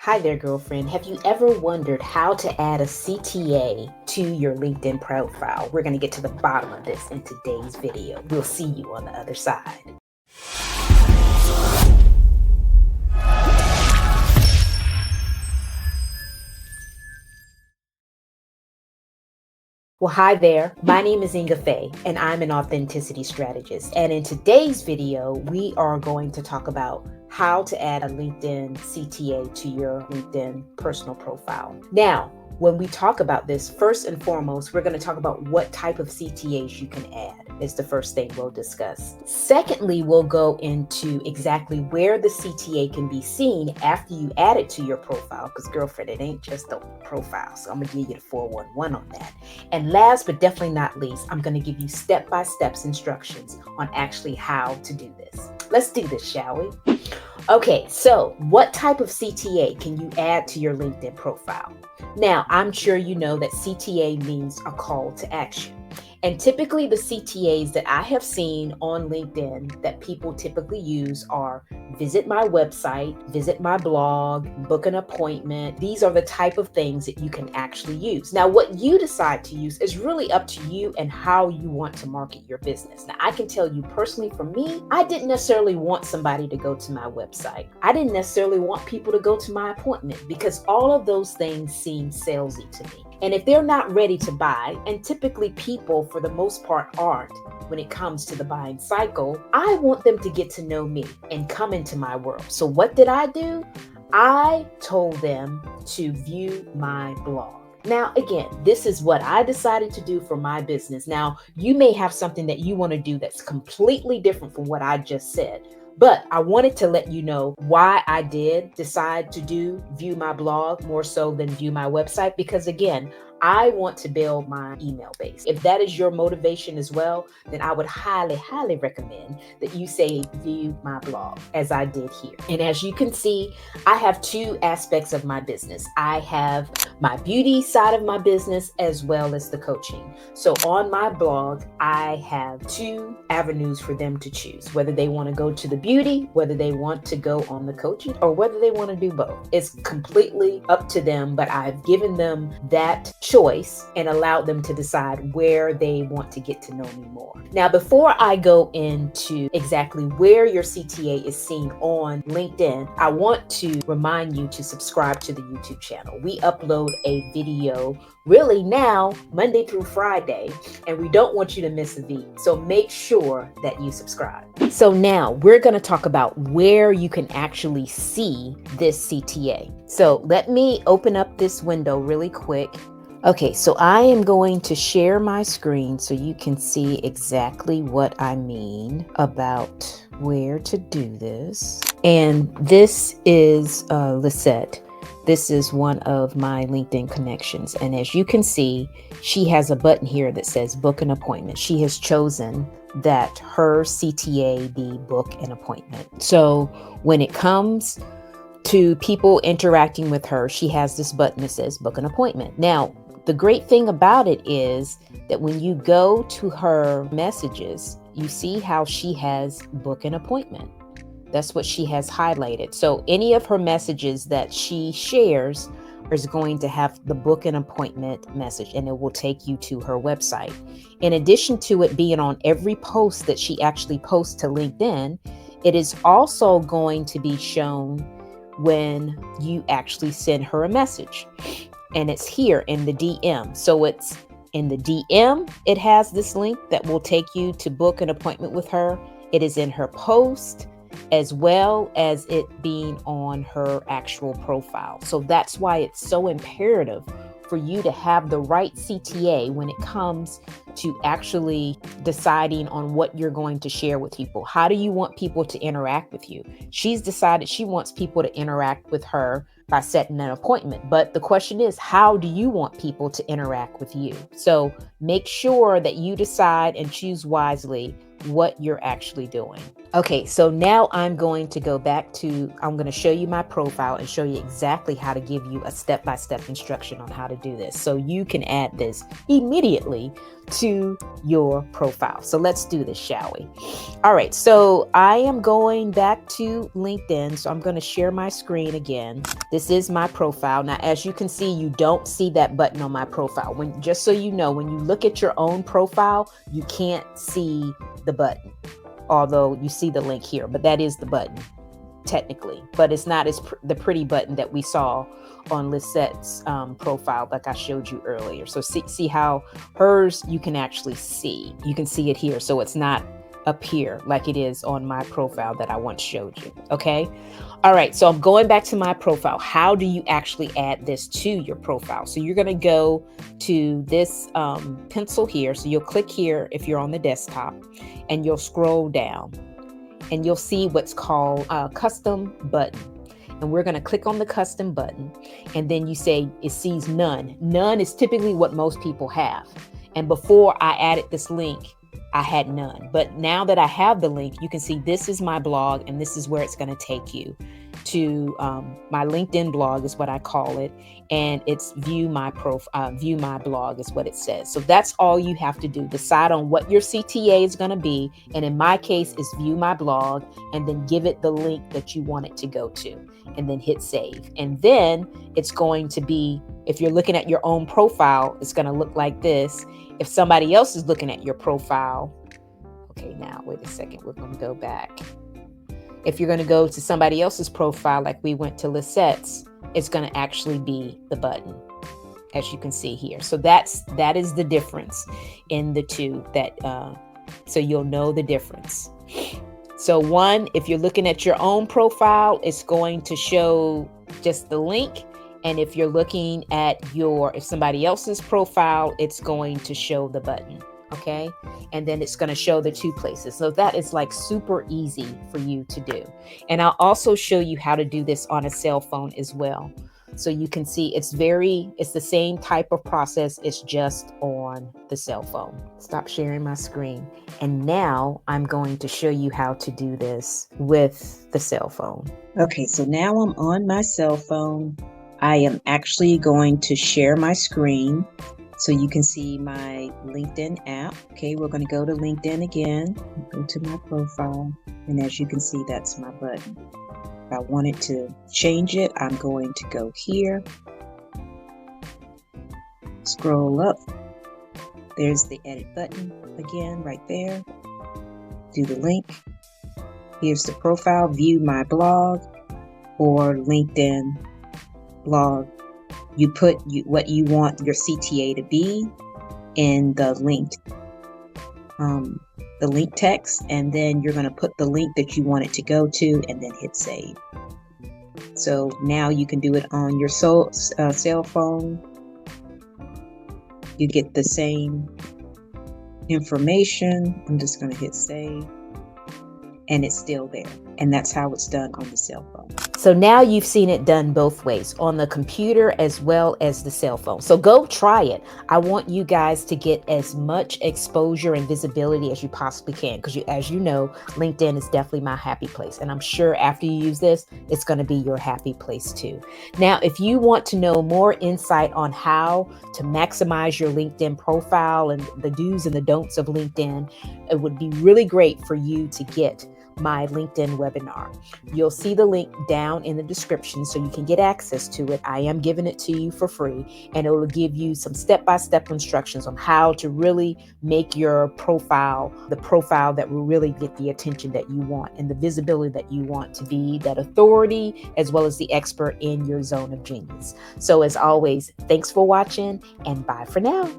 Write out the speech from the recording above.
Hi there, girlfriend. Have you ever wondered how to add a CTA to your LinkedIn profile? We're going to get to the bottom of this in today's video. We'll see you on the other side. Well, hi there. My name is Ingafay, and I'm an Authenticity Strategist. And in today's video, we are going to talk about how to add a LinkedIn CTA to your LinkedIn personal profile. Now, when we talk about this, first and foremost, we're going to talk about what type of CTAs you can add. Is the first thing we'll discuss. Secondly, we'll go into exactly where the CTA can be seen after you add it to your profile, because girlfriend, it ain't just a profile. So I'm going to give you the 411 on that. And last but definitely not least, I'm going to give you step-by-step instructions on actually how to do this. Let's do this, shall we? Okay, so what type of CTA can you add to your LinkedIn profile? Now, I'm sure you know that CTA means a call to action. And typically the CTAs that I have seen on LinkedIn that people typically use are visit my website, visit my blog, book an appointment. These are the type of things that you can actually use. Now, what you decide to use is really up to you and how you want to market your business. Now, I can tell you personally, for me, I didn't necessarily want somebody to go to my website. I didn't necessarily want people to go to my appointment because all of those things seem salesy to me. And if they're not ready to buy, and typically people for the most part aren't when it comes to the buying cycle, I want them to get to know me and come into my world. So what did I do? I told them to view my blog. Now, again, this is what I decided to do for my business. Now, you may have something that you want to do that's completely different from what I just said. But I wanted to let you know why I did decide to view my blog more so than view my website, because again, I want to build my email base. If that is your motivation as well, then I would highly, highly recommend that you say view my blog as I did here. And as you can see, I have two aspects of my business. I have my beauty side of my business as well as the coaching. So on my blog, I have two avenues for them to choose, whether they want to go to the beauty, whether they want to go on the coaching, or whether they want to do both. It's completely up to them, but I've given them that choice and allowed them to decide where they want to get to know me more. Now, before I go into exactly where your CTA is seen on LinkedIn, I want to remind you to subscribe to the YouTube channel. We upload a video really now Monday through Friday, and we don't want you to miss a beat. So make sure that you subscribe. So now we're going to talk about where you can actually see this CTA. So let me open up this window really quick. Okay, so I am going to share my screen so you can see exactly what I mean about where to do this. And this is Lisette. This is one of my LinkedIn connections. And as you can see, she has a button here that says book an appointment. She has chosen that her CTA be book an appointment. So when it comes to people interacting with her, she has this button that says book an appointment. Now, the great thing about it is that when you go to her messages, you see how she has book an appointment. That's what she has highlighted. So any of her messages that she shares is going to have the book an appointment message, and it will take you to her website. In addition to it being on every post that she actually posts to LinkedIn, it is also going to be shown when you actually send her a message. And it's here in the DM. So it's in the DM. It has this link that will take you to book an appointment with her. It is in her post, as well as it being on her actual profile. So that's why it's so imperative for you to have the right CTA when it comes to actually deciding on what you're going to share with people. How do you want people to interact with you? She's decided she wants people to interact with her by setting an appointment. But the question is, how do you want people to interact with you? So make sure that you decide and choose wisely what you're actually doing. Okay, so now I'm going to go back to, I'm going to show you my profile and show you exactly how to give you a step-by-step instruction on how to do this. So you can add this immediately to your profile. So let's do this, shall we? All right, so I am going back to LinkedIn. So I'm going to share my screen again. This is my profile. Now, as you can see, you don't see that button on my profile. Just so you know, when you look at your own profile, you can't see the button, although you see the link here, but that is the button technically, but it's not as the pretty button that we saw on Lisette's profile, like I showed you earlier. So see how hers, you can actually see, you can see it here. So it's not up here like it is on my profile that I once showed you. Okay. All right. So I'm going back to my profile. How do you actually add this to your profile? So you're going to go to this pencil here. So you'll click here if you're on the desktop, and you'll scroll down and you'll see what's called a custom button. And we're going to click on the custom button, and then you say it sees none. None is typically what most people have. And before I added this link, I had none. But now that I have the link, you can see this is my blog, and this is where it's going to take you to my LinkedIn blog is what I call it. And it's view my blog is what it says. So that's all you have to do. Decide on what your CTA is going to be. And in my case, it's view my blog, and then give it the link that you want it to go to, and then hit save. And then it's going to be, if you're looking at your own profile, it's going to look like this. If somebody else is looking at your profile, okay, now wait a second, we're going to go back. If you're going to go to somebody else's profile, like we went to Lisette's, it's going to actually be the button, as you can see here. So that is the difference in the two, that so you'll know the difference. So one, if you're looking at your own profile, it's going to show just the link. And if you're looking at if somebody else's profile, it's going to show the button. Okay. And then it's going to show the two places. So that is like super easy for you to do. And I'll also show you how to do this on a cell phone as well. So you can see it's the same type of process. It's just on the cell phone. Stop sharing my screen. And now I'm going to show you how to do this with the cell phone. Okay. So now I'm on my cell phone. I am actually going to share my screen so you can see my LinkedIn app. Okay, we're going to go to LinkedIn again, go to my profile, and as you can see, that's my button. If I wanted to change it, I'm going to go here, scroll up. There's the edit button again, right there. Do the link. Here's the profile, view my blog or LinkedIn blog. You put what you want your CTA to be in the link text, and then you're going to put the link that you want it to go to, and then hit save. So now you can do it on your cell phone. You get the same information. I'm just going to hit save, and it's still there. And that's how it's done on the cell phone. So now you've seen it done both ways, on the computer as well as the cell phone. So go try it. I want you guys to get as much exposure and visibility as you possibly can, because as you know, LinkedIn is definitely my happy place. And I'm sure after you use this, it's going to be your happy place too. Now, if you want to know more insight on how to maximize your LinkedIn profile and the do's and the don'ts of LinkedIn, it would be really great for you to get my LinkedIn webinar. You'll see the link down in the description so you can get access to it. I am giving it to you for free, and it will give you some step-by-step instructions on how to really make your profile the profile that will really get the attention that you want and the visibility that you want, to be that authority as well as the expert in your zone of genius. So as always, thanks for watching, and bye for now.